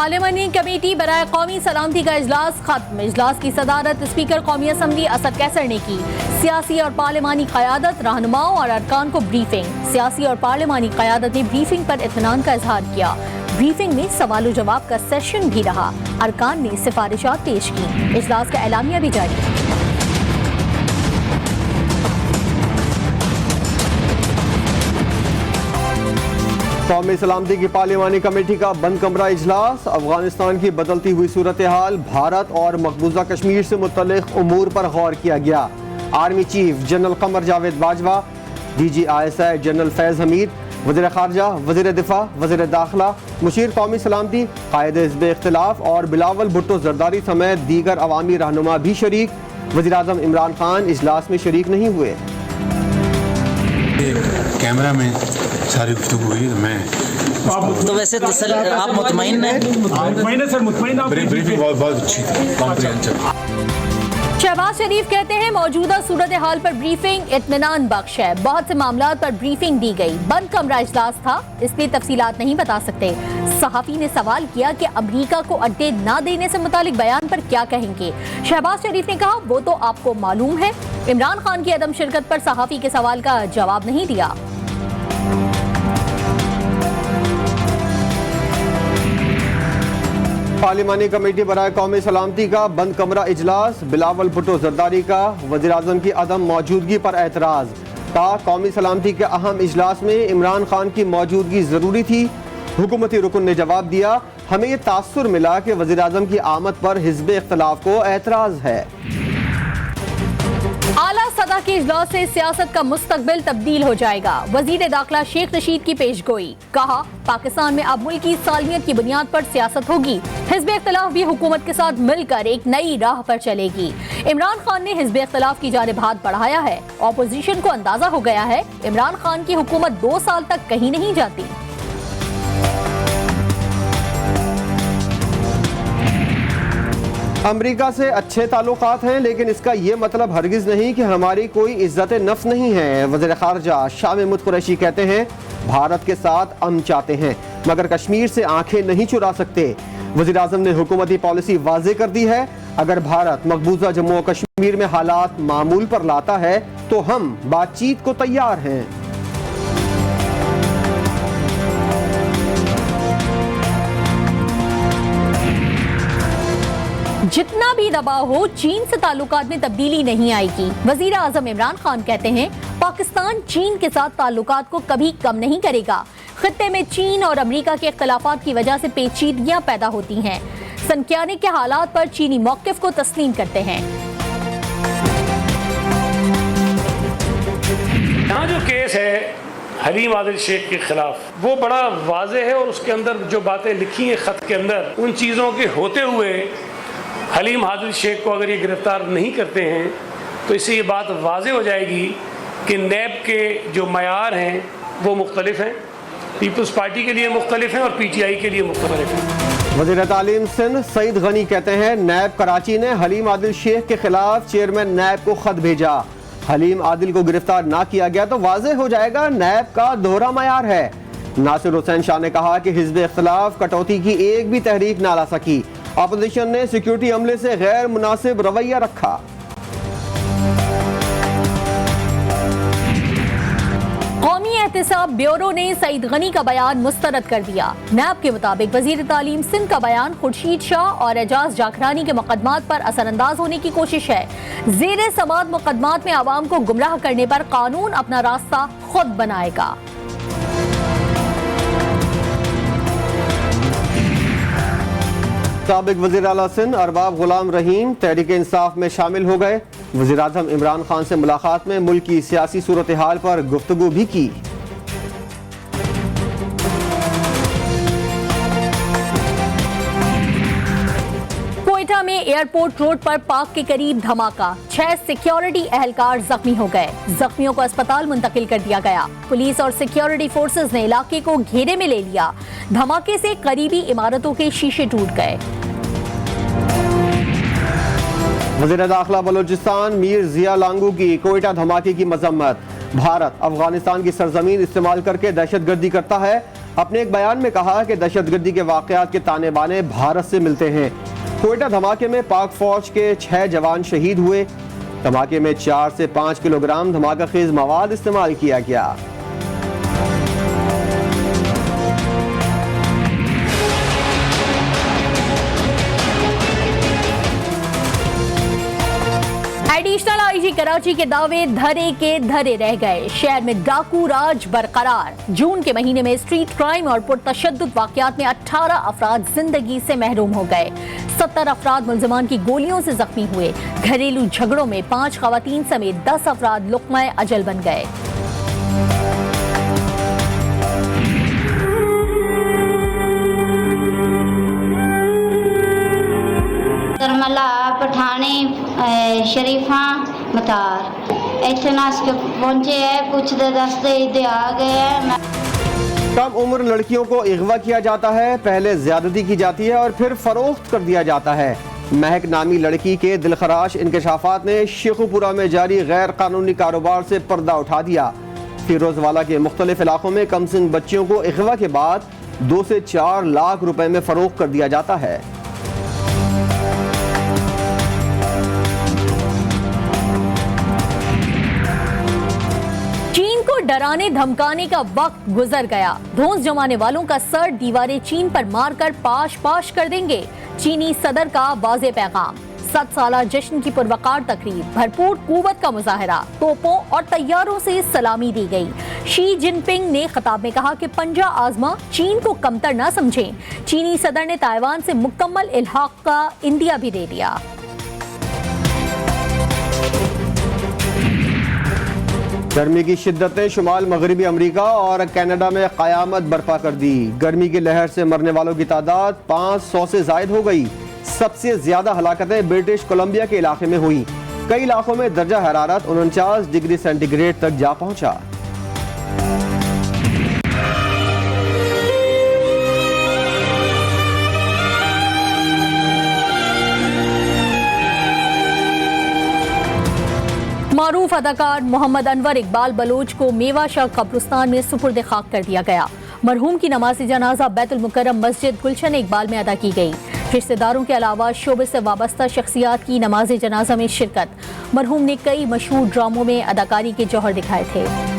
Parliamentary committee बराए कौमी सलामती का इजलास खत्म। इजलास की सदारत स्पीकर कौमी असम्बली असद कैसर ने की। सियासी और पार्लियामानी क़यादत, रहनुमाओं और अरकान को ब्रीफिंग। सियासी और पार्लियामानी क़यादत ने ब्रीफिंग पर इत्मीनान का इजहार किया। ब्रीफिंग में सवाल जवाब का सेशन भी रहा। अरकान ने सिफारिशात पेश की। इजलास का एलामिया भी जारी। कौमी सलामती की पार्लियामानी कमेटी का बंद कमरा इजलास। अफगानिस्तान की बदलती हुई सूरत हाल, भारत और मकबूजा कश्मीर से मुतल्लिक उमूर पर गौर किया गया। Army chief general Qamar Javed Bajwa, DGISI general फैज़ हमीद, वज़ीर ख़ारजा, वज़ीर दिफा, वज़ीर दाखिला, मुशीर कौमी सलामती, कायद हिज़्ब इख्तिलाफ और बिलावल भुट्टो ज़रदारी समेत दीगर अवामी रहनुमा भी शरीक। वज़ीर आज़म इमरान खान इजलास में शरीक नहीं हुए। कैमरा में सारी गुफ्तगू हुई तो मैं तो वैसे तो सर आप मुतमईन हैं? ब्रीफिंग बहुत अच्छी थी, कॉम्प्रिहेंसिव। शहबाज शरीफ कहते हैं मौजूदा सूरत हाल पर ब्रीफिंग इत्मीनान बख्श है। बहुत से मामलात पर ब्रीफिंग दी गई। बंद कमरा इजलास था, इसलिए तफसीलात नहीं बता सकते। सहाफी ने सवाल किया कि अमरीका को अड्डे न देने से मुतालिक बयान पर क्या कहेंगे। शहबाज शरीफ ने कहा वो तो आपको मालूम है। इमरान खान की अदम शिरकत पर सहाफी के सवाल का जवाब नहीं दिया। पार्लियामानी कमेटी बराए कौमी सलामती का बंद कमरा इजलास। बिलावल भुट्टो जरदारी का वज़ीर आज़म की अदम मौजूदगी पर एतराज़। कहा कौमी सलामती के अहम इजलास में इमरान खान की मौजूदगी ज़रूरी थी। हुकूमती रुकन ने जवाब दिया, हमें ये तासुर मिला कि वज़ीर आज़म की आमद पर हिज़्ब इख्तिलाफ को एतराज़ है। आला सतह के इजलास से सियासत का मुस्तकबिल तब्दील हो जाएगा। वजीर दाखिला शेख रशीद की पेशगोई। कहा पाकिस्तान में अब मुल्क की सालमियत की बुनियाद पर सियासत होगी। हिज़्ब इख्तिलाफ भी हुकूमत के साथ मिलकर एक नई राह पर चलेगी। इमरान खान ने हिज़्ब इख्तिलाफ की जानिब हाथ बढ़ाया है। ऑपोजिशन को अंदाजा हो गया है इमरान खान की हुकूमत 2 साल तक कहीं नहीं जाती। अमरीका से अच्छे ताल्लुकात हैं, लेकिन इसका ये मतलब हरगिज़ नहीं कि हमारी कोई इज्जत नफ्स नहीं है। वज़ीर ख़ारजा शाह महमूद कुरैशी कहते हैं भारत के साथ अमन चाहते हैं मगर कश्मीर से आंखें नहीं चुरा सकते। वज़ीर आज़म ने हुकूमती पॉलिसी वाज़े कर दी है। अगर भारत मकबूजा जम्मू और कश्मीर में हालात मामूल पर लाता है तो हम बातचीत को तैयार हैं। जितना भी दबाव हो चीन से ताल्लुकात में तब्दीली नहीं आएगी। वजीर आजम इमरान खान कहते हैं पाकिस्तान चीन के साथ ताल्लुकात को कभी कम नहीं करेगा। खित्ते में चीन और अमेरिका के इख्तिलाफात की वजह से पेचीदगियां पैदा होती हैं। सनक्याने के हालात पर चीनी मौक़िफ़ को तस्लीम करते हैं। यहाँ जो केस है हलीम आदिल शेख के खिलाफ वो बड़ा वाज़ेह है और उसके अंदर जो बातें लिखी हैं ख़त के अंदर, उन चीज़ों के होते हुए हलीम आदिल शेख को अगर ये गिरफ्तार नहीं करते हैं तो इससे ये बात वाज़ेह हो जाएगी कि नैब के जो मयार हैं वो मुख्तलिफ हैं। पीपल्स पार्टी के लिए मुख्तलिफ हैं और PTI के लिए मुख्तलिफ हैं। वज़ीर तालीम सिंध सईद गनी कहते हैं नैब कराची ने हलीम आदिल शेख के खिलाफ चेयरमैन नैब को खत भेजा। हलीम आदिल को गिरफ्तार ना किया गया तो वाज़ेह हो जाएगा नैब का दोहरा मयार है। नासिर हुसैन शाह ने कहा कि हिज़्ब इख्तिलाफ कटौती की एक भी तहरीक ना ला सकी। अपोजिशन ने सिक्योरिटी अमले से गैर मुनासिब रवैया रखा। कौमी एहतिसाब ब्यूरो ने सईद गनी का बयान मुस्तरद कर दिया। नैब के मुताबिक वजीर तालीम सिंध का बयान खुर्शीद शाह और एजाज जाखरानी के मुकदमात पर असरअंदाज होने की कोशिश है। जेर समात मुकदमात में आवाम को गुमराह करने पर कानून अपना रास्ता खुद बनाएगा। साबिक वज़ीर आला सिंध अरबाब गुलाम रहीम तहरीक इंसाफ में शामिल हो गए। वज़ीर आज़म इमरान खान से मुलाकात में मुल्क की सियासी सूरत हाल पर गुफ्तगू भी की। कोयटा में एयरपोर्ट रोड पर पार्क के करीब धमाका। 6 सिक्योरिटी एहलकार जख्मी हो गए। जख्मियों को अस्पताल मुंतकिल कर दिया गया। पुलिस और सिक्योरिटी फोर्सेस ने इलाके को घेरे में ले लिया। धमाके से करीबी इमारतों के शीशे टूट गए। वज़ीर दाखिला बलोचिस्तान मीर जिया लांगू की कोयटा धमाके की मजम्मत। भारत अफगानिस्तान की सरजमीन इस्तेमाल करके दहशतगर्दी करता है। अपने एक बयान में कहा कि दहशतगर्दी के वाकयात के ताने बाने भारत से मिलते हैं। कोयटा धमाके में पाक फौज के 6 जवान शहीद हुए। धमाके में 4 से 5 किलोग्राम धमाका खेज मवाद इस्तेमाल किया गया। एडिशनल आईजी कराची के दावे धरे के धरे रह गए। शहर में डाकू राज बरकरार। जून के महीने में स्ट्रीट क्राइम और पुरतशद्दुद वाकयात में 18 अफराद जिंदगी से महरूम हो गए। 70 अफराद मुल्जिमान की गोलियों से जख्मी हुए। घरेलू झगड़ों में 5 खवातीन समेत 10 अफराद लुक़्मा अजल बन गए। करमला पठाने शरीफा मतार इतने नास के पहुंचे है, कुछ दे दस्ते इधर आ गए हैं। कम उम्र लड़कियों को अगवा किया जाता है, पहले ज्यादती की जाती है और फिर फरोख्त कर दिया जाता है। महक नामी लड़की के दिलखराश इंकशाफात ने शेखुपुरा में जारी गैर कानूनी कारोबार से पर्दा उठा दिया। फिरोजवाला के मुख्तलिफ इलाकों में कमसिन बच्चियों को अगवा के बाद 2 से 4 लाख रुपए में फरोख्त कर दिया जाता है। डराने धमकाने का वक्त गुजर गया। धौंस जमाने वालों का सर दीवारें चीन पर मारकर पाश पाश कर देंगे। चीनी सदर का वाज़े पैगाम। 7 साला जश्न की पुरवकार तकरीब, भरपूर कुव्वत का मुजाहरा, तोपों और तैयारों से सलामी दी गई। शी जिनपिंग ने खिताब में कहा कि पंजा आजमा, चीन को कमतर न समझें। चीनी सदर ने ताइवान से मुकम्मल इल्हाक का इंदिया भी दे दिया। गर्मी की शिद्दत ने शुमाल मगरबी अमरीका और कनाडा में क़यामत बर्पा कर दी। गर्मी की लहर से मरने वालों की तादाद 500 से जायद हो गई। सबसे ज्यादा हलाकतें ब्रिटिश कोलंबिया के इलाके में हुई। कई इलाकों में दर्जा हरारत 49 डिग्री सेंटीग्रेड तक जा पहुंचा। मारूफ अदाकार मोहम्मद अनवर इकबाल बलोच को मेवाशाह कब्रिस्तान में सुपुर्द खाक कर दिया गया। मरहूम की नमाज जनाजा बैतुल मुकर्रम मस्जिद गुलशन इकबाल में अदा की गई। रिश्तेदारों के अलावा शोबे से वाबस्ता शख्सियात की नमाज जनाजा में शिरकत। मरहूम ने कई मशहूर ड्रामों में अदाकारी के जौहर दिखाए थे।